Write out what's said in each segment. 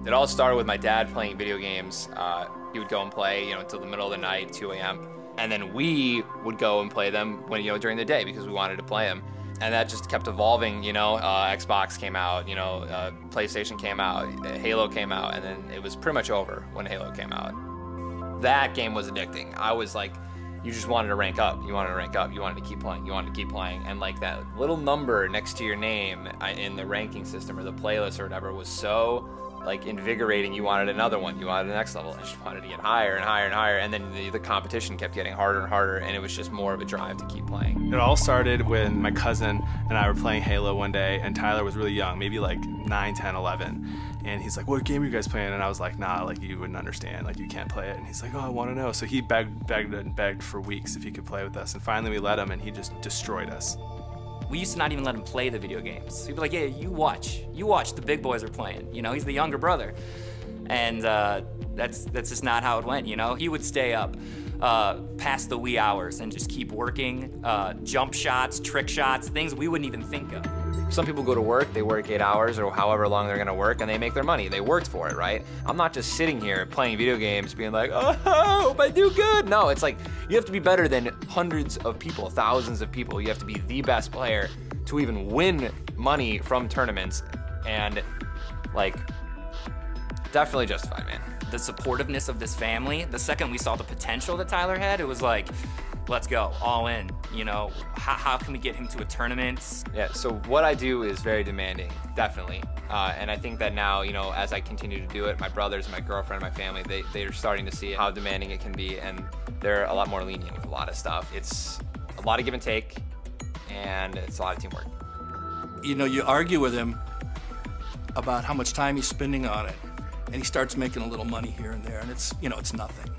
It all started with my dad playing video games. He would go and play, until the middle of the night, 2 a.m. And then we would go and play them when, during the day because we wanted to play them. And that just kept evolving, Xbox came out, PlayStation came out, Halo came out, and then it was pretty much over when Halo came out. That game was addicting. I was like, you just wanted to rank up. You wanted to rank up. You wanted to keep playing. You wanted to keep playing. And like that little number next to your name in the ranking system or the playlist or whatever was so like invigorating. You wanted another one. You wanted the next level. I just wanted to get higher and higher and higher. And then the competition kept getting harder and harder. And it was just more of a drive to keep playing. It all started when my cousin and I were playing Halo one day, and Tyler was really young, maybe like 9, 10, 11. And he's like, what game are you guys playing? And I was like, nah, like you wouldn't understand, like you can't play it. And he's like, oh, I want to know. So he begged for weeks if he could play with us. And finally we let him, and he just destroyed us. We used to not even let him play the video games. He'd be like, yeah, you watch, the big boys are playing. He's the younger brother. And that's just not how it went, He would stay up past the wee hours and just keep working, jump shots, trick shots, things we wouldn't even think of. Some people go to work, they work 8 hours or however long they're gonna work, and they make their money. They worked for it, right? I'm not just sitting here playing video games being like, oh, hope I do good. No, it's like, you have to be better than hundreds of people, thousands of people. You have to be the best player to even win money from tournaments, and like, definitely justified, man. The supportiveness of this family, the second we saw the potential that Tyler had, it was like, let's go, all in. How can we get him to a tournament? Yeah, so what I do is very demanding, definitely. And I think that now, as I continue to do it, my brothers, my girlfriend, my family, they are starting to see how demanding it can be, and they're a lot more lenient with a lot of stuff. It's a lot of give and take, and it's a lot of teamwork. You argue with him about how much time he's spending on it, and he starts making a little money here and there, and it's nothing.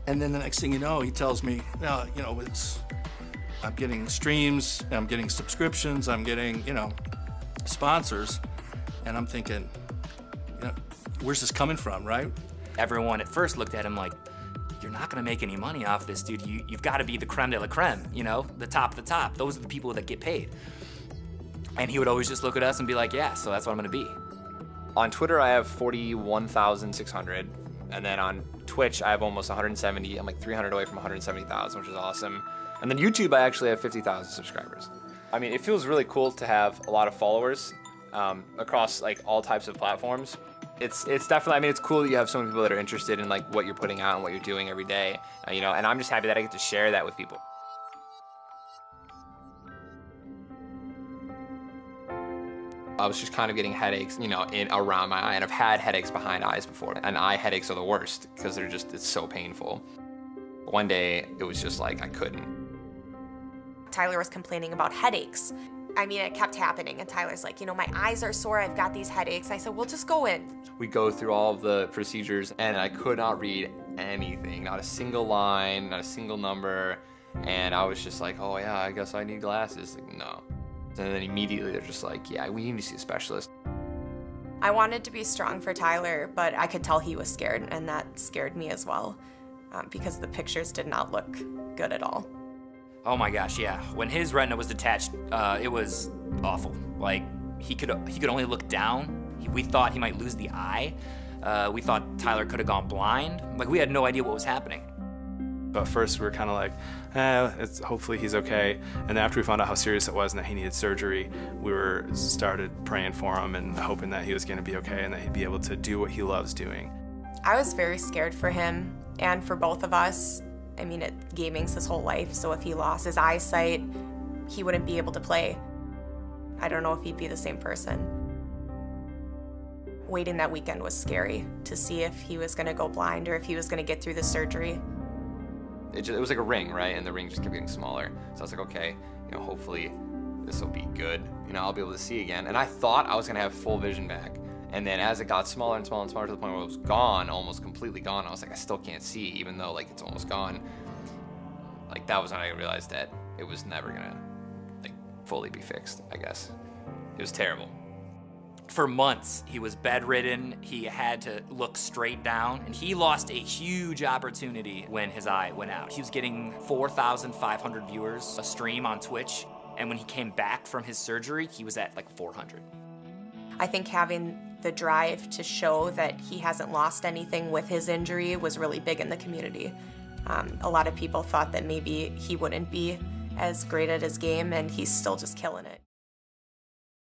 And then the next thing you know, he tells me, I'm getting streams, I'm getting subscriptions, I'm getting, sponsors. And I'm thinking, where's this coming from, right? Everyone at first looked at him like, you're not gonna make any money off this, dude. You've gotta be the creme de la creme, the top of the top. Those are the people that get paid. And he would always just look at us and be like, yeah, so that's what I'm gonna be. On Twitter, I have 41,600. And then on Twitch, I have almost 170. I'm like 300 away from 170,000, which is awesome. And then YouTube, I actually have 50,000 subscribers. I mean, it feels really cool to have a lot of followers across like all types of platforms. It's definitely, I mean, it's cool that you have so many people that are interested in like what you're putting out and what you're doing every day, and I'm just happy that I get to share that with people. I was just kind of getting headaches, around my eye, and I've had headaches behind eyes before, and eye headaches are the worst because it's so painful. One day, it was just like I couldn't. Tyler was complaining about headaches. I mean, it kept happening, and Tyler's like, my eyes are sore, I've got these headaches. I said, well, just go in. We go through all of the procedures, and I could not read anything, not a single line, not a single number, and I was just like, oh yeah, I guess I need glasses. Like, no. And then immediately they're just like, yeah, we need to see a specialist. I wanted to be strong for Tyler, but I could tell he was scared, and that scared me as well, because the pictures did not look good at all. Oh my gosh, yeah. When his retina was detached, it was awful. Like, he could only look down. We thought he might lose the eye. We thought Tyler could have gone blind. Like, we had no idea what was happening. But first we were kind of like, hopefully he's okay. And after we found out how serious it was and that he needed surgery, we started praying for him and hoping that he was going to be okay and that he'd be able to do what he loves doing. I was very scared for him and for both of us. I mean, gaming's his whole life, so if he lost his eyesight, he wouldn't be able to play. I don't know if he'd be the same person. Waiting that weekend was scary to see if he was going to go blind or if he was going to get through the surgery. It was like a ring, right? And the ring just kept getting smaller. So I was like, okay, hopefully this will be good. I'll be able to see again. And I thought I was gonna have full vision back. And then as it got smaller and smaller and smaller to the point where it was gone, almost completely gone, I was like, I still can't see, even though like it's almost gone. Like that was when I realized that it was never gonna like fully be fixed, I guess. It was terrible. For months, he was bedridden, he had to look straight down, and he lost a huge opportunity when his eye went out. He was getting 4,500 viewers a stream on Twitch, and when he came back from his surgery, he was at like 400. I think having the drive to show that he hasn't lost anything with his injury was really big in the community. A lot of people thought that maybe he wouldn't be as great at his game, and he's still just killing it.